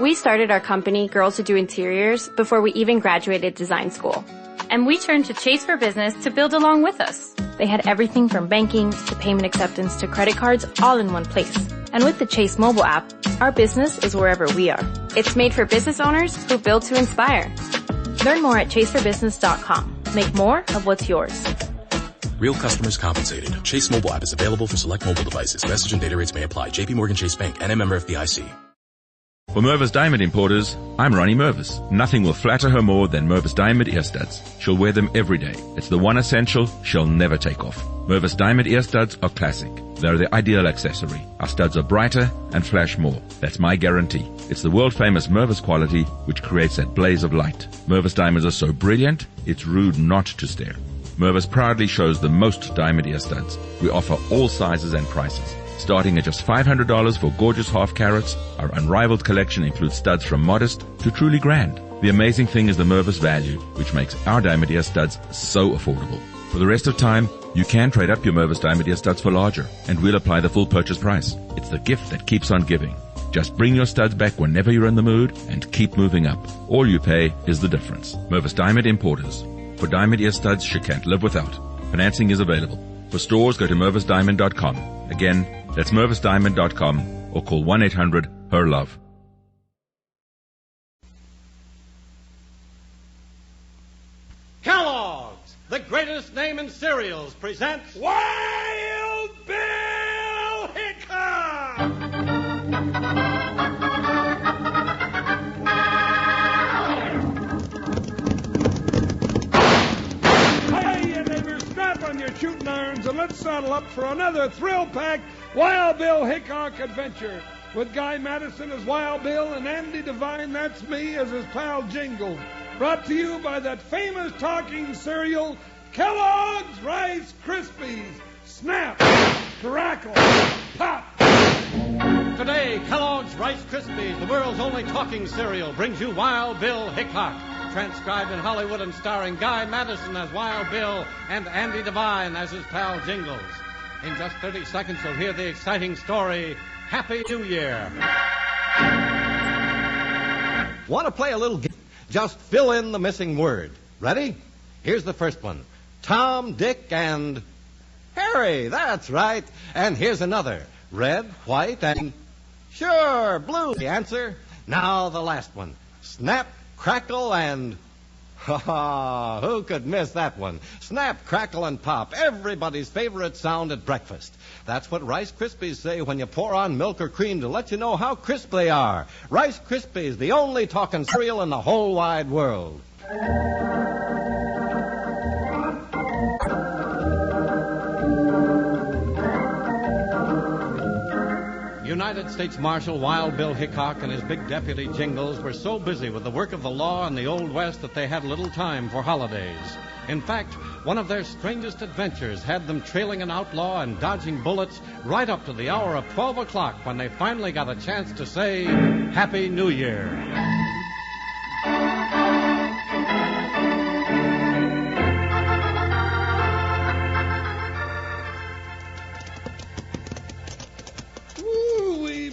We started our company, Girls Who Do Interiors, before we even graduated design school. And we turned to Chase for Business to build along with us. They had everything from banking to payment acceptance to credit cards all in one place. And with the Chase mobile app, our business is wherever we are. It's made for business owners who build to inspire. Learn more at chaseforbusiness.com. Make more of what's yours. Real customers compensated. Chase mobile app is available for select mobile devices. Message and data rates may apply. JP Morgan Chase Bank and a member FDIC. For Mervis Diamond Importers, I'm Ronnie Mervis. Nothing will flatter her more than Mervis Diamond ear studs. She'll wear them every day. It's the one essential she'll never take off. Mervis Diamond ear studs are classic. They're the ideal accessory. Our studs are brighter and flash more. That's my guarantee. It's the world-famous Mervis quality which creates that blaze of light. Mervis diamonds are so brilliant, it's rude not to stare. Mervis proudly shows the most diamond ear studs. We offer all sizes and prices. Starting at just $500 for gorgeous half carats, our unrivaled collection includes studs from modest to truly grand. The amazing thing is the Mervis value, which makes our diamond ear studs so affordable. For the rest of time, you can trade up your Mervis diamond ear studs for larger, and we'll apply the full purchase price. It's the gift that keeps on giving. Just bring your studs back whenever you're in the mood and keep moving up. All you pay is the difference. Mervis Diamond Importers. For diamond ear studs she can't live without. Financing is available. For stores, go to mervisdiamond.com. Again, that's mervisdiamond.com or call 1-800-HER-LOVE. Kellogg's, the greatest name in cereals, presents Wild Bill Hickock! On your shooting irons and let's saddle up for another thrill-packed Wild Bill Hickock adventure with Guy Madison as Wild Bill and Andy Devine, that's me, as his pal Jingles. Brought to you by that famous talking cereal, Kellogg's Rice Krispies. Snap, crackle, pop. Today, Kellogg's Rice Krispies, the world's only talking cereal, brings you Wild Bill Hickock. Transcribed in Hollywood and starring Guy Madison as Wild Bill and Andy Devine as his pal Jingles. In just 30 seconds, you'll hear the exciting story, Happy New Year. Want to play a little game? Just fill in the missing word. Ready? Here's the first one. Tom, Dick, and Harry. That's right. And here's another. Red, white, and sure, blue. The answer. Now the last one. Snap, crackle, and who could miss that one? Snap, crackle, and pop, everybody's favorite sound at breakfast. That's what Rice Krispies say when you pour on milk or cream to let you know how crisp they are. Rice Krispies, the only talking cereal in the whole wide world. United States Marshal Wild Bill Hickock and his big deputy Jingles were so busy with the work of the law in the Old West that they had little time for holidays. In fact, one of their strangest adventures had them trailing an outlaw and dodging bullets right up to the hour of 12 o'clock when they finally got a chance to say, Happy New Year.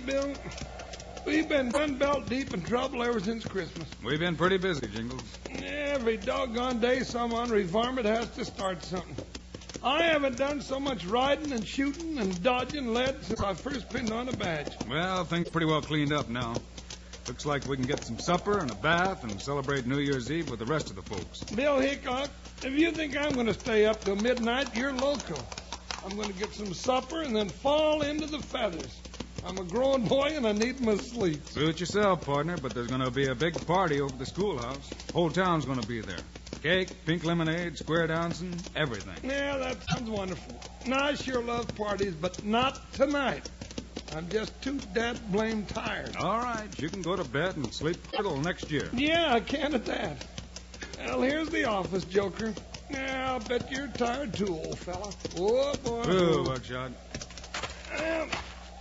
Bill, we've been gun-belt deep in trouble ever since Christmas. We've been pretty busy, Jingles. Every doggone day some ornery varmint has to start something. I haven't done so much riding and shooting and dodging lead since I first pinned on a badge. Well, things pretty well cleaned up now. Looks like we can get some supper and a bath and celebrate New Year's Eve with the rest of the folks. Bill Hickock, if you think I'm going to stay up till midnight, you're loco. I'm going to get some supper and then fall into the feathers. I'm a grown boy and I need my sleep. Suit yourself, partner, but there's going to be a big party over the schoolhouse. Whole town's going to be there. Cake, pink lemonade, square dancing, everything. Yeah, that sounds wonderful. Now, I sure love parties, but not tonight. I'm just too dead blame tired. All right, you can go to bed and sleep till next year. Yeah, I can at that. Well, here's the office, Joker. Yeah, I'll bet you're tired too, old fella. Oh, boy. Ooh, Buckshot.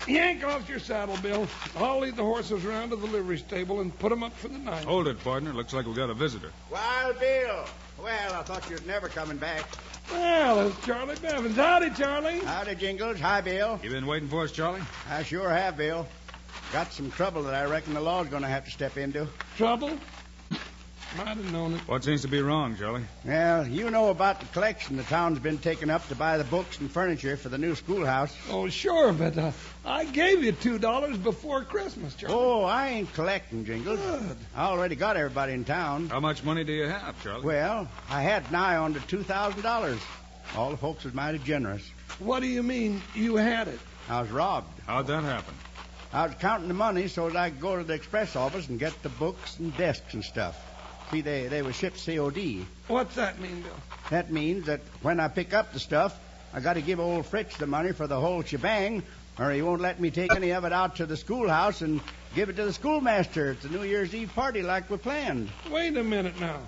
Yank off your saddle, Bill. I'll lead the horses around to the livery stable and put them up for the night. Hold it, partner. Looks like we got a visitor. Wild Bill. Well, I thought you'd never coming back. Well, it's Charlie Bevins. Howdy, Charlie. Howdy, Jingles. Hi, Bill. You been waiting for us, Charlie? I sure have, Bill. Got some trouble that I reckon the law's going to have to step into. Trouble? Might have known it. What seems to be wrong, Charlie? Well, you know about the collection the town's been taking up to buy the books and furniture for the new schoolhouse. Oh, sure, but I gave you $2 before Christmas, Charlie. Oh, I ain't collecting, Jingles. Good. I already got everybody in town. How much money do you have, Charlie? Well, I had nigh on to $2,000. All the folks was mighty generous. What do you mean you had it? I was robbed. How'd that happen? I was counting the money so that I could go to the express office and get the books and desks and stuff. See, they were shipped COD. What's that mean, Bill? That means that when I pick up the stuff, I got to give old Fritz the money for the whole shebang, or he won't let me take any of it out to the schoolhouse and give it to the schoolmaster at the New Year's Eve party like we planned. Wait a minute now.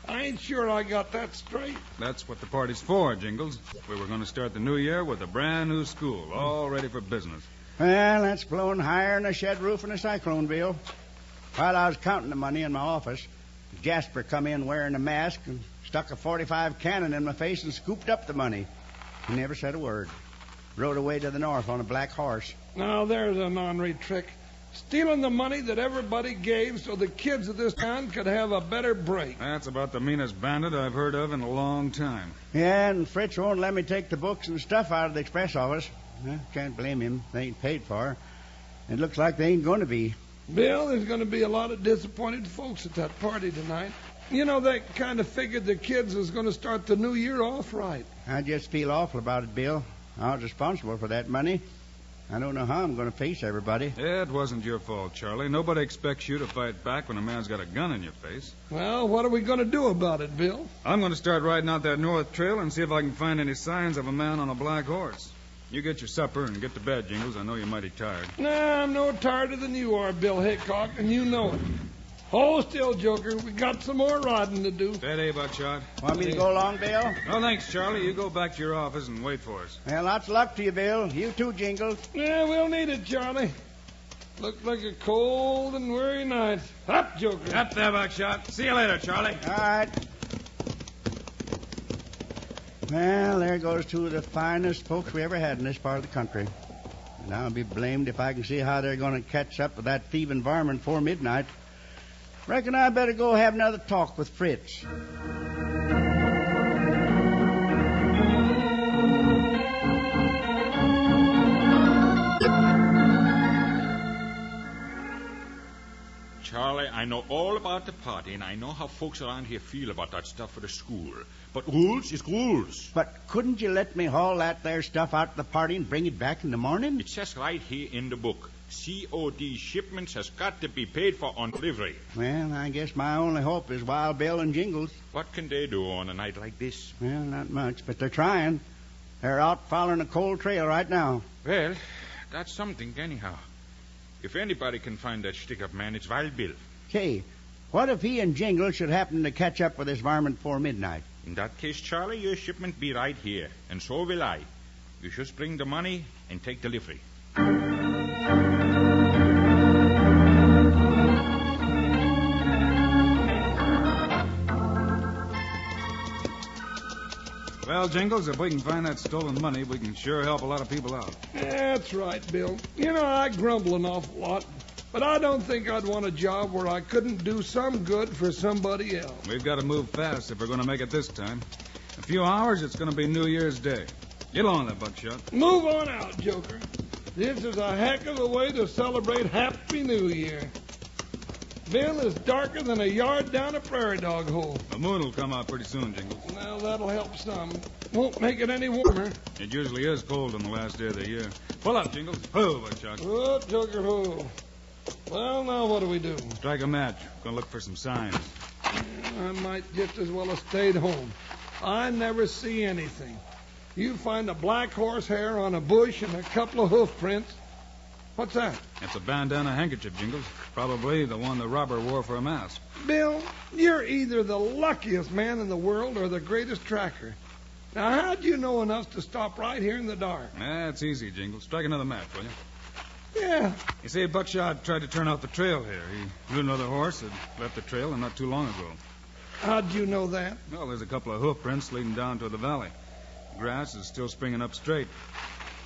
I ain't sure I got that straight. That's what the party's for, Jingles. We were going to start the new year with a brand new school, all ready for business. Well, that's blowing higher than a shed roof in a cyclone, Bill. While I was counting the money in my office, Jasper come in wearing a mask and stuck a .45 cannon in my face and scooped up the money. He never said a word. Rode away to the north on a black horse. Now, there's an ornery trick. Stealing the money that everybody gave so the kids of this town could have a better break. That's about the meanest bandit I've heard of in a long time. Yeah, and Fritz won't let me take the books and stuff out of the express office. Well, can't blame him. They ain't paid for. It looks like they ain't going to be. Bill, there's going to be a lot of disappointed folks at that party tonight. You know, they kind of figured the kids was going to start the new year off right. I just feel awful about it, Bill. I was responsible for that money. I don't know how I'm going to face everybody. It wasn't your fault, Charlie. Nobody expects you to fight back when a man's got a gun in your face. Well, what are we going to do about it, Bill? I'm going to start riding out that north trail and see if I can find any signs of a man on a black horse. You get your supper and get to bed, Jingles. I know you're mighty tired. Nah, I'm no tireder than you are, Bill Hickock, and you know it. Hold still, Joker. We got some more riding to do. Steady, Buckshot. Want me to go along, Bill? No, thanks, Charlie. You go back to your office and wait for us. Well, lots of luck to you, Bill. You too, Jingles. Yeah, we'll need it, Charlie. Looks like a cold and weary night. Up, Joker. Up there, Buckshot. See you later, Charlie. All right. Well, there goes two of the finest folks we ever had in this part of the country. And I'll be blamed if I can see how they're going to catch up with that thieving varmint before midnight. Reckon I better go have another talk with Fritz. Charlie, I know all about the party, and I know how folks around here feel about that stuff for the school. But rules is rules. But couldn't you let me haul that there stuff out to the party and bring it back in the morning? It says right here in the book, COD shipments has got to be paid for on delivery. Well, I guess my only hope is Wild Bill and Jingles. What can they do on a night like this? Well, not much, but they're trying. They're out following a cold trail right now. Well, that's something anyhow. If anybody can find that stick-up man, it's Wild Bill. Say, what if he and Jingles should happen to catch up with this varmint before midnight? In that case, Charlie, your shipment be right here, and so will I. You just bring the money and take delivery. Well, Jingles, if we can find that stolen money, we can sure help a lot of people out. That's right, Bill. You know, I grumble an awful lot, but I don't think I'd want a job where I couldn't do some good for somebody else. We've got to move fast if we're going to make it this time. In a few hours, it's going to be New Year's Day. Get along there, Buckshot. Move on out, Joker. This is a heck of a way to celebrate Happy New Year. Bill is darker than a yard down a prairie dog hole. The moon will come out pretty soon, Jingles. Well, that'll help some. Won't make it any warmer. It usually is cold on the last day of the year. Pull up, Jingles. Ho, Buckshot. Oh, Joker, ho. Well, now what do? Strike a match. Gonna look for some signs. I might just as well have stayed home. I never see anything. You find a black horsehair on a bush and a couple of hoof prints. What's that? It's a bandana handkerchief, Jingles. Probably the one the robber wore for a mask. Bill, you're either the luckiest man in the world or the greatest tracker. Now, how'd you know enough to stop right here in the dark? That's easy, Jingles. Strike another match, will you? Yeah. You see, Buckshot tried to turn off the trail here. He knew another horse had left the trail not too long ago. How'd you know that? Well, there's a couple of hoof prints leading down to the valley. The grass is still springing up straight.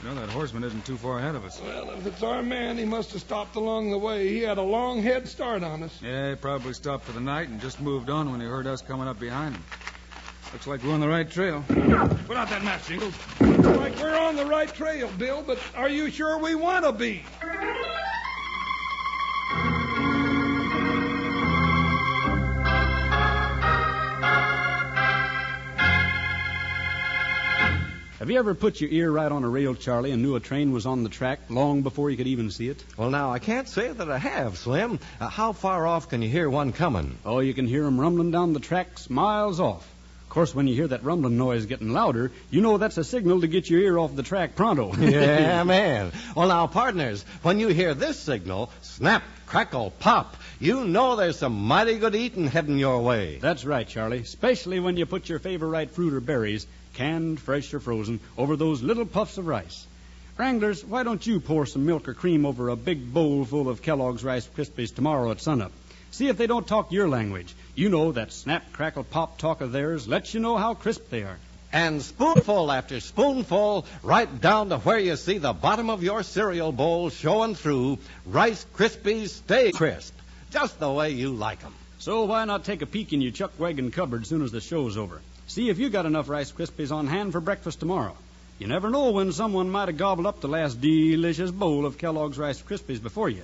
You know, that horseman isn't too far ahead of us. Well, if it's our man, he must have stopped along the way. He had a long head start on us. Yeah, he probably stopped for the night and just moved on when he heard us coming up behind him. Looks like we're on the right trail. Put out that match, Jingles. Looks like we're on the right trail, Bill, but are you sure we want to be? Have you ever put your ear right on a rail, Charlie, and knew a train was on the track long before you could even see it? Well, now, I can't say that I have, Slim. How far off can you hear one coming? Oh, you can hear 'em rumbling down the tracks miles off. Of course, when you hear that rumbling noise getting louder, you know that's a signal to get your ear off the track pronto. Yeah, man. Well, now, partners, when you hear this signal, snap, crackle, pop, you know there's some mighty good eating heading your way. That's right, Charlie, especially when you put your favorite fruit or berries, canned, fresh, or frozen, over those little puffs of rice. Wranglers, why don't you pour some milk or cream over a big bowl full of Kellogg's Rice Krispies tomorrow at sunup? See if they don't talk your language. You know that snap, crackle, pop talk of theirs lets you know how crisp they are. And spoonful after spoonful, right down to where you see the bottom of your cereal bowl showing through, Rice Krispies stay crisp, just the way you like 'em. So why not take a peek in your chuck wagon cupboard as soon as the show's over? See if you got enough Rice Krispies on hand for breakfast tomorrow. You never know when someone might have gobbled up the last delicious bowl of Kellogg's Rice Krispies before you.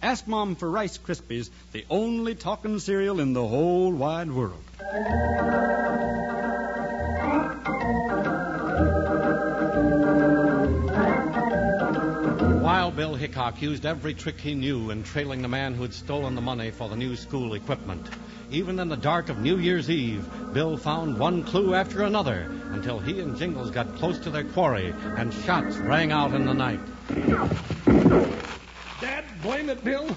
Ask Mom for Rice Krispies, the only talking cereal in the whole wide world. Wild Bill Hickock used every trick he knew in trailing the man who had stolen the money for the new school equipment. Even in the dark of New Year's Eve, Bill found one clue after another until he and Jingles got close to their quarry and shots rang out in the night. Dad, blame it, Bill.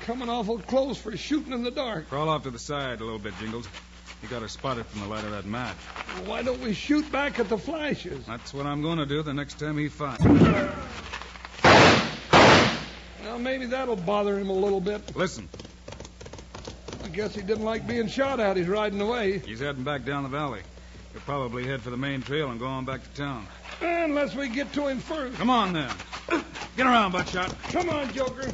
Coming awful close for shooting in the dark. Crawl off to the side a little bit, Jingles. You got to spot it from the light of that match. Well, why don't we shoot back at the flashes? That's what I'm going to do the next time he fires. Well, maybe that'll bother him a little bit. Listen. I guess he didn't like being shot at. He's riding away. He's heading back down the valley. He'll probably head for the main trail and go on back to town. Unless we get to him first. Come on, then. Get around, Buckshot. Come on, Joker.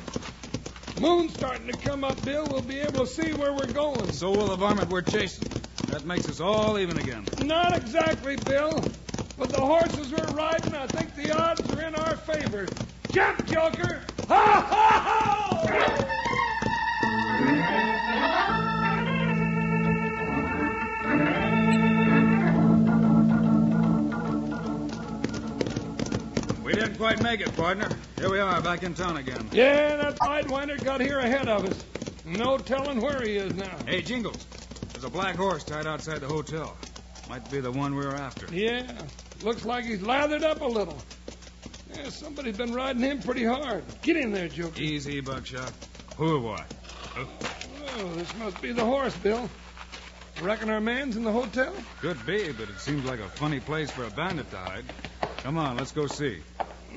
Moon's starting to come up, Bill. We'll be able to see where we're going. So will the varmint we're chasing. That makes us all even again. Not exactly, Bill. With the horses we're riding, I think the odds are in our favor. Jump, Joker! Ha, ha, ha! We didn't quite make it, partner. Here we are, back in town again. Yeah, that sidewinder got here ahead of us. No telling where he is now. Hey, Jingles, there's a black horse tied outside the hotel. Might be the one we were after. Yeah, looks like he's lathered up a little. Yeah, somebody's been riding him pretty hard. Get in there, Joker. Easy, Buckshot. Who or what? Oh, this must be the horse, Bill. Reckon our man's in the hotel? Could be, but it seems like a funny place for a bandit to hide. Come on, let's go see.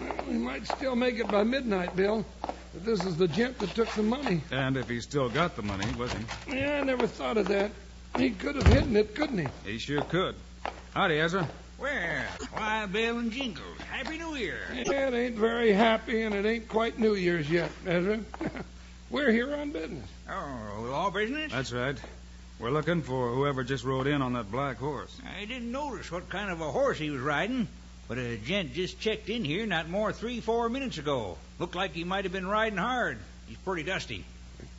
Well, we might still make it by midnight, Bill. But this is the gent that took the money. And if he still got the money, was he? Yeah, I never thought of that. He could have hidden it, couldn't he? He sure could. Howdy, Ezra. Well, why, Bill and Jingles, Happy New Year. Yeah, it ain't very happy, and it ain't quite New Year's yet, Ezra. We're here on business. Oh, all business? That's right. We're looking for whoever just rode in on that black horse. I didn't notice what kind of a horse he was riding, but a gent just checked in here not more 3-4 minutes ago. Looked like he might have been riding hard. He's pretty dusty.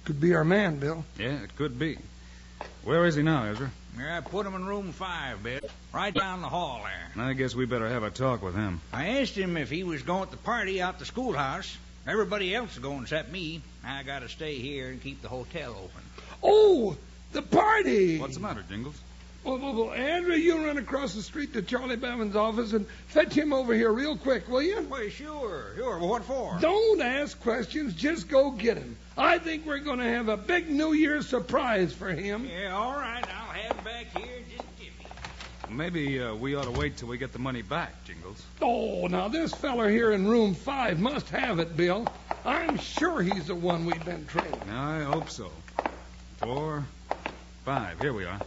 Could be our man, Bill. Yeah, it could be. Where is he now, Ezra? I put him in room 5, Bill. Right down the hall there. I guess we better have a talk with him. I asked him if he was going to the party out the schoolhouse. Everybody else is going except me. I got to stay here and keep the hotel open. Oh, the party! What's the matter, Jingles? Well, Andrew, you run across the street to Charlie Bevan's office and fetch him over here real quick, will you? Well, sure. Well, what for? Don't ask questions. Just go get him. I think we're going to have a big New Year's surprise for him. Yeah, all right. I'll have him back here just jiffy. Maybe we ought to wait till we get the money back, Jingles. Oh, now this feller here in room 5 must have it, Bill. I'm sure he's the one we've been trailing. I hope so. 4, 5. Here we are.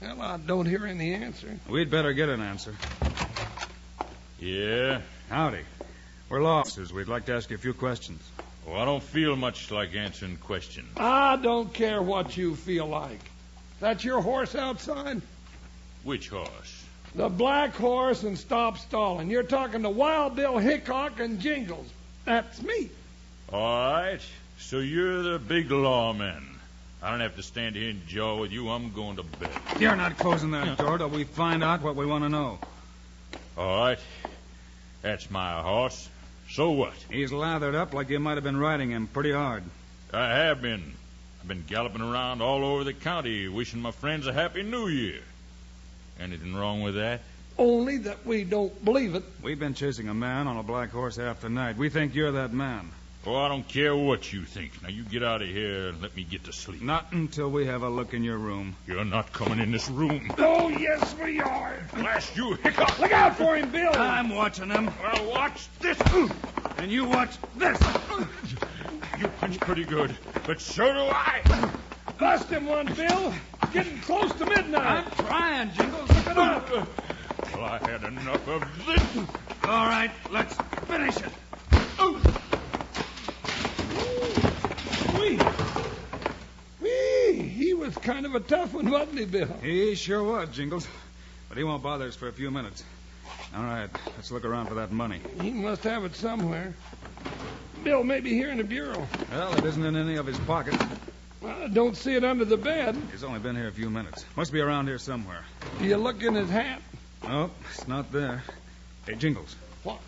Well, I don't hear any answer. We'd better get an answer. Yeah? Howdy. We're law officers. We'd like to ask you a few questions. Well, I don't feel much like answering questions. I don't care what you feel like. That's your horse outside? Which horse? The black horse and stop stalling. You're talking to Wild Bill Hickock and Jingles. That's me. All right. So you're the big lawman. I don't have to stand here and jaw with you. I'm going to bed. You're not closing that door till we find out what we want to know. All right. That's my horse. So what? He's lathered up like you might have been riding him pretty hard. I have been. I've been galloping around all over the county wishing my friends a happy new year. Anything wrong with that? Only that we don't believe it. We've been chasing a man on a black horse half the night. We think you're that man. Oh, I don't care what you think. Now, you get out of here and let me get to sleep. Not until we have a look in your room. You're not coming in this room. Oh, yes, we are. Blast you, Hickock. Look out for him, Bill. I'm watching him. Well, watch this. And you watch this. You punch pretty good, but so do I. Bust him one, Bill. Getting close to midnight. I'm trying, Jingles. Look it up. Well, I had enough of this. All right, let's finish it. He was kind of a tough one, wasn't he, Bill? He sure was, Jingles. But he won't bother us for a few minutes. All right, let's look around for that money. He must have it somewhere. Bill may be here in the bureau. Well, it isn't in any of his pockets. Well, I don't see it under the bed. He's only been here a few minutes. Must be around here somewhere. Do you look in his hat? Nope, it's not there. Hey, Jingles. What?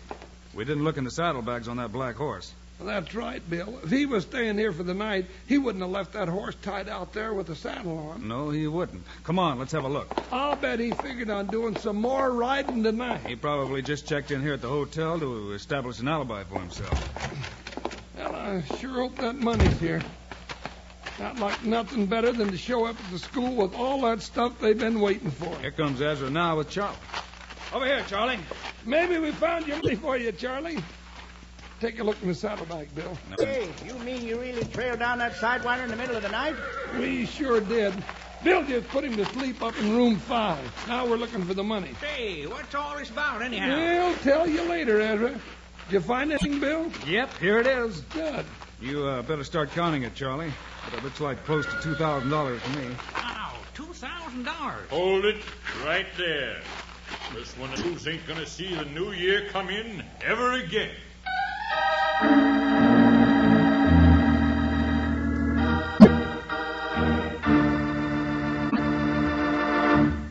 We didn't look in the saddlebags on that black horse. Well, that's right, Bill. If he was staying here for the night, he wouldn't have left that horse tied out there with a saddle on. No, he wouldn't. Come on, let's have a look. I'll bet he figured on doing some more riding tonight. He probably just checked in here at the hotel to establish an alibi for himself. Well, I sure hope that money's here. Not like nothing better than to show up at the school with all that stuff they've been waiting for. Here comes Ezra now with Charlie. Over here, Charlie. Maybe we found your money for you, Charlie. Take a look in the saddlebag, Bill. Hey, you mean you really trailed down that sidewinder in the middle of the night? We sure did. Bill just put him to sleep up in room 5. Now we're looking for the money. Hey, what's all this about, anyhow? We'll tell you later, Ezra. Did you find anything, Bill? Yep, here it is. Good. You better start counting it, Charlie. But it looks like close to $2,000 to me. Wow, $2,000. Hold it right there. This one of yous ain't gonna see the new year come in ever again.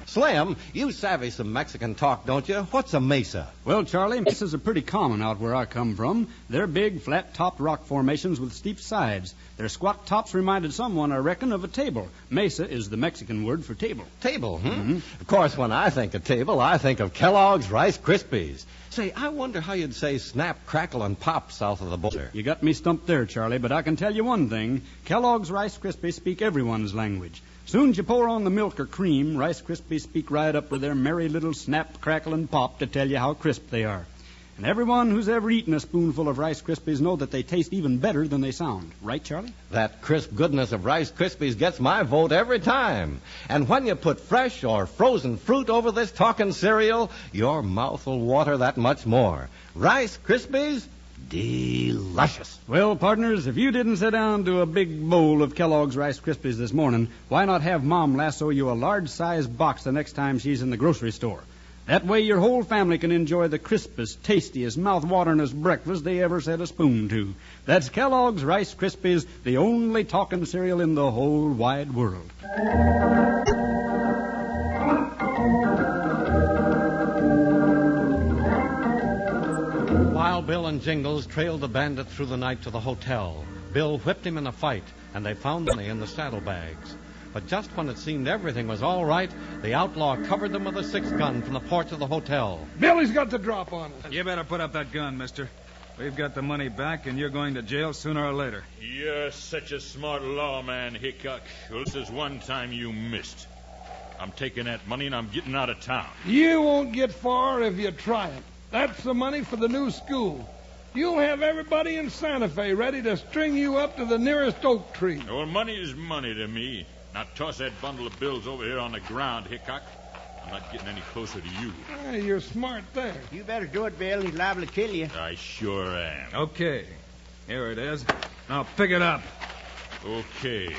Slim, you savvy some Mexican talk, don't you? What's a mesa? Well, Charlie, mesas are pretty common out where I come from. They're big, flat-topped rock formations with steep sides. Their squat tops reminded someone, I reckon, of a table. Mesa is the Mexican word for table. Table, Of course, when I think of table, I think of Kellogg's Rice Krispies. Say, I wonder how you'd say snap, crackle, and pop south of the border. You got me stumped there, Charlie, but I can tell you one thing. Kellogg's Rice Krispies speak everyone's language. Soon as you pour on the milk or cream, Rice Krispies speak right up with their merry little snap, crackle, and pop to tell you how crisp they are. And everyone who's ever eaten a spoonful of Rice Krispies know that they taste even better than they sound. Right, Charlie? That crisp goodness of Rice Krispies gets my vote every time. And when you put fresh or frozen fruit over this talking cereal, your mouth will water that much more. Rice Krispies, delicious. Well, partners, if you didn't sit down to a big bowl of Kellogg's Rice Krispies this morning, why not have Mom lasso you a large-sized box the next time she's in the grocery store? That way your whole family can enjoy the crispest, tastiest, mouth-wateringest breakfast they ever set a spoon to. That's Kellogg's Rice Krispies, the only talking cereal in the whole wide world. Wild Bill and Jingles trailed the bandit through the night to the hotel. Bill whipped him in a fight, and they found money in the saddlebags. But just when it seemed everything was all right, the outlaw covered them with a 6-gun from the porch of the hotel. Billy's got the drop on us. You better put up that gun, mister. We've got the money back, and you're going to jail sooner or later. You're such a smart lawman, Hickock. Well, this is one time you missed. I'm taking that money, and I'm getting out of town. You won't get far if you try it. That's the money for the new school. You'll have everybody in Santa Fe ready to string you up to the nearest oak tree. Well, money is money to me. Now toss that bundle of bills over here on the ground, Hickock. I'm not getting any closer to you. Hey, you're smart there. You better do it, Bill. He's liable to kill you. I sure am. Okay. Here it is. Now pick it up. Okay.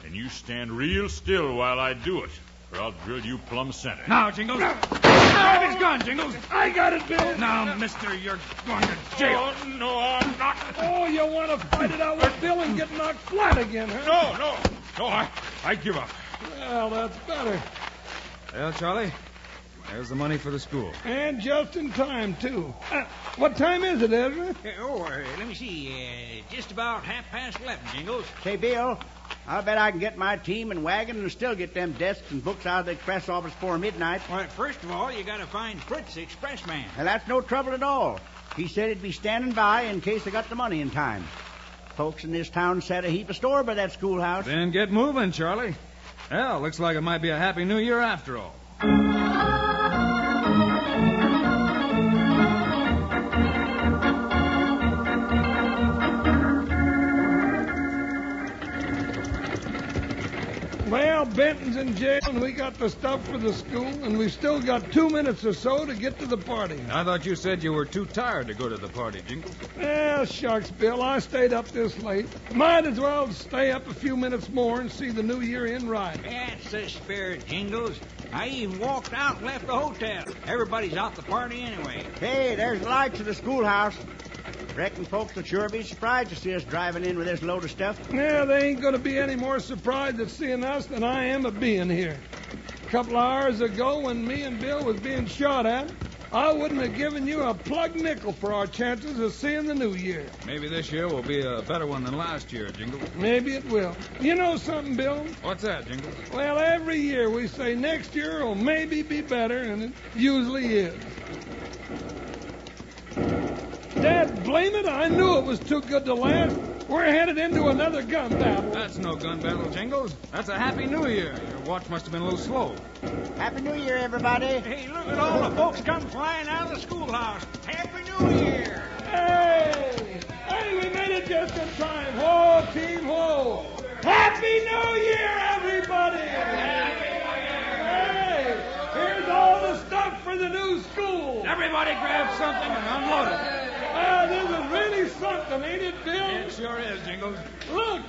And you stand real still while I do it, or I'll drill you plumb center. Now, Jingles. Grab his gun, Jingles. I got it, Bill. Now, mister, you're going to jail. Oh, no, I'm not. Oh, you want to fight it out with Bill and get knocked flat again, huh? No, I give up. Well, that's better. Well, Charlie, there's the money for the school. And just in time, too. What time is it, Ezra? Let me see. Just about 11:30, Jingles. Say, Bill, I'll bet I can get my team and wagon and still get them desks and books out of the express office before midnight. Well, first of all, you got to find Fritz, the express man. Well, that's no trouble at all. He said he'd be standing by in case I got the money in time. Folks in this town set a heap of store by that schoolhouse. Then get moving, Charlie. Well, looks like it might be a happy new year after all. Well, Benton's in jail, and we got the stuff for the school, and we've still got 2 minutes or so to get to the party. I thought you said you were too tired to go to the party, Jingles. Well, shucks, Bill, I stayed up this late. Might as well stay up a few minutes more and see the new year in right. That's the spirit, Jingles. I even walked out and left the hotel. Everybody's out the party anyway. Hey, there's the lights of the schoolhouse. Reckon folks will sure be surprised to see us driving in with this load of stuff. Yeah, they ain't going to be any more surprised at seeing us than I am at being here. A couple of hours ago, when me and Bill was being shot at, I wouldn't have given you a plug nickel for our chances of seeing the new year. Maybe this year will be a better one than last year, Jingles. Maybe it will. You know something, Bill? What's that, Jingles? Well, every year we say next year will maybe be better, and it usually is. Dad, blame it, I knew it was too good to last. We're headed into another gun battle. That's no gun battle, Jingles. That's a Happy New Year. Your watch must have been a little slow. Happy New Year, everybody. Hey, look at all the folks come flying out of the schoolhouse. Happy New Year. Hey, we made it just in time. Whoa, team, whoa. Happy New Year, everybody. Hey, here's all the stuff for the new school. Everybody grab something and unload it. This is really something, ain't it, Bill? It sure is, Jingles. Look,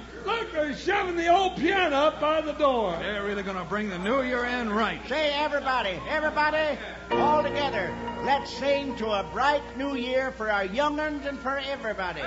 they're shoving the old piano up by the door. They're really going to bring the new year in right. Say, everybody, all together, let's sing to a bright new year for our young uns and for everybody.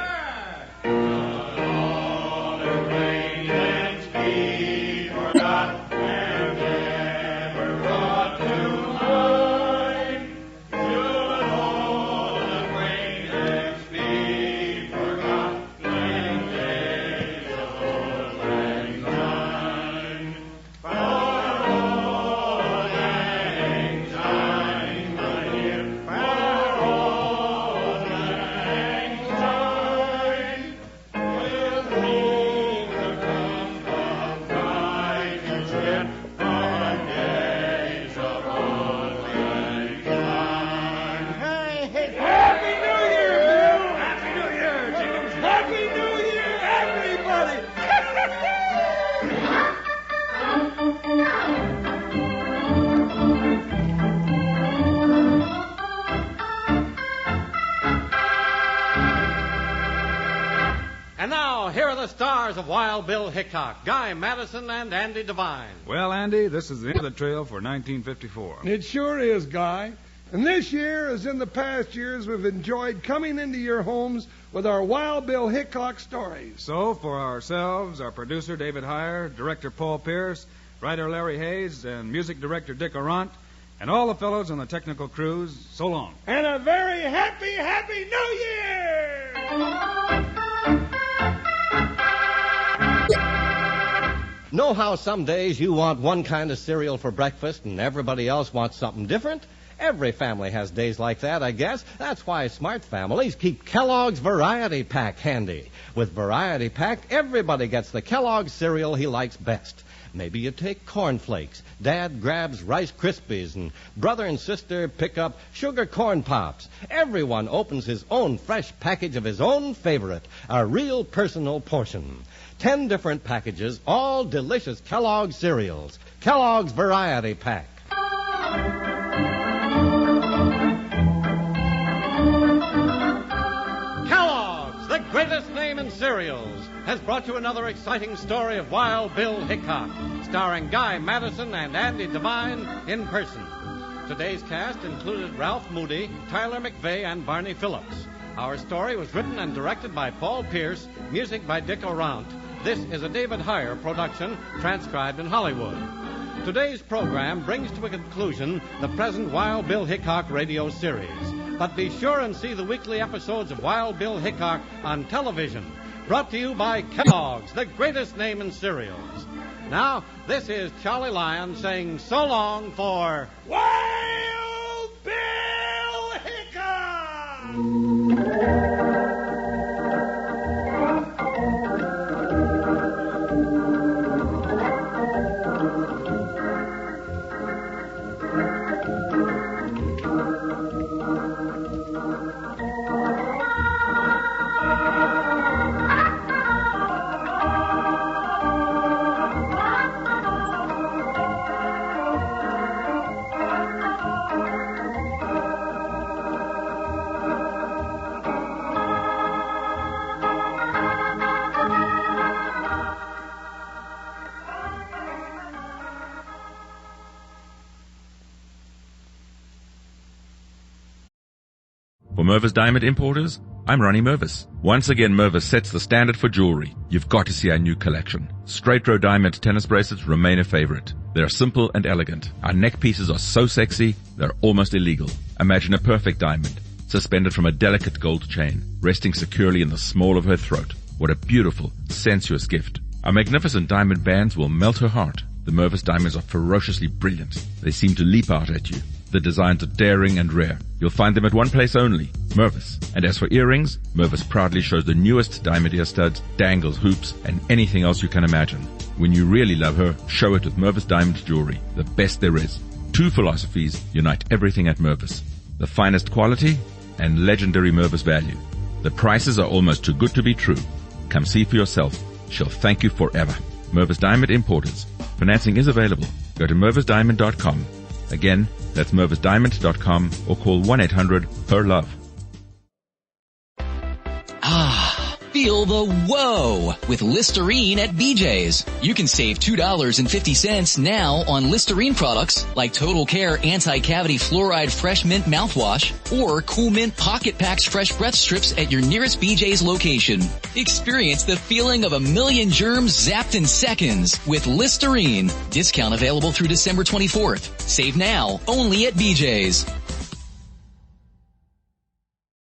And now, here are the stars of Wild Bill Hickock, Guy Madison, and Andy Devine. Well, Andy, this is the end of the trail for 1954. It sure is, Guy. And this year, as in the past years, we've enjoyed coming into your homes with our Wild Bill Hickock stories. So, for ourselves, our producer, David Heyer, director, Paul Pierce, writer, Larry Hayes, and music director, Dick Arant, and all the fellows on the technical crews, so long. And a very happy, happy New Year! Know how some days you want one kind of cereal for breakfast and everybody else wants something different? Every family has days like that, I guess. That's why smart families keep Kellogg's Variety Pack handy. With Variety Pack, everybody gets the Kellogg's cereal he likes best. Maybe you take Corn Flakes. Dad grabs Rice Krispies, and brother and sister pick up Sugar Corn Pops. Everyone opens his own fresh package of his own favorite, a real personal portion. 10 different packages, all delicious Kellogg's cereals. Kellogg's Variety Pack. Kellogg's, the greatest name in cereals, has brought you another exciting story of Wild Bill Hickock, starring Guy Madison and Andy Devine in person. Today's cast included Ralph Moody, Tyler McVeigh, and Barney Phillips. Our story was written and directed by Paul Pierce, music by Dick Orant. This is a David Heyer production, transcribed in Hollywood. Today's program brings to a conclusion the present Wild Bill Hickock radio series. But be sure and see the weekly episodes of Wild Bill Hickock on television. Brought to you by Kellogg's, the greatest name in cereals. Now, this is Charlie Lyon saying so long for Wild Bill Hickock! For Mervis Diamond Importers, I'm Ronnie Mervis. Once again, Mervis sets the standard for jewelry. You've got to see our new collection. Straight row diamond tennis bracelets remain a favorite. They're simple and elegant. Our neck pieces are so sexy, they're almost illegal. Imagine a perfect diamond, suspended from a delicate gold chain, resting securely in the small of her throat. What a beautiful, sensuous gift. Our magnificent diamond bands will melt her heart. The Mervis diamonds are ferociously brilliant. They seem to leap out at you. The designs are daring and rare. You'll find them at one place only, Mervis. And as for earrings, Mervis proudly shows the newest diamond ear studs, dangles, hoops, and anything else you can imagine. When you really love her, show it with Mervis Diamond Jewelry, the best there is. Two philosophies unite everything at Mervis. The finest quality and legendary Mervis value. The prices are almost too good to be true. Come see for yourself. She'll thank you forever. Mervis Diamond Importers. Financing is available. Go to mervisdiamond.com. Again, that's mervisdiamond.com or call 1-800-PER-LOVE. Feel the whoa with Listerine at BJ's. You can save $2.50 now on Listerine products like Total Care Anti-Cavity Fluoride Fresh Mint Mouthwash or Cool Mint Pocket Packs Fresh Breath Strips at your nearest BJ's location. Experience the feeling of 1,000,000 germs zapped in seconds with Listerine. Discount available through December 24th. Save now only at BJ's.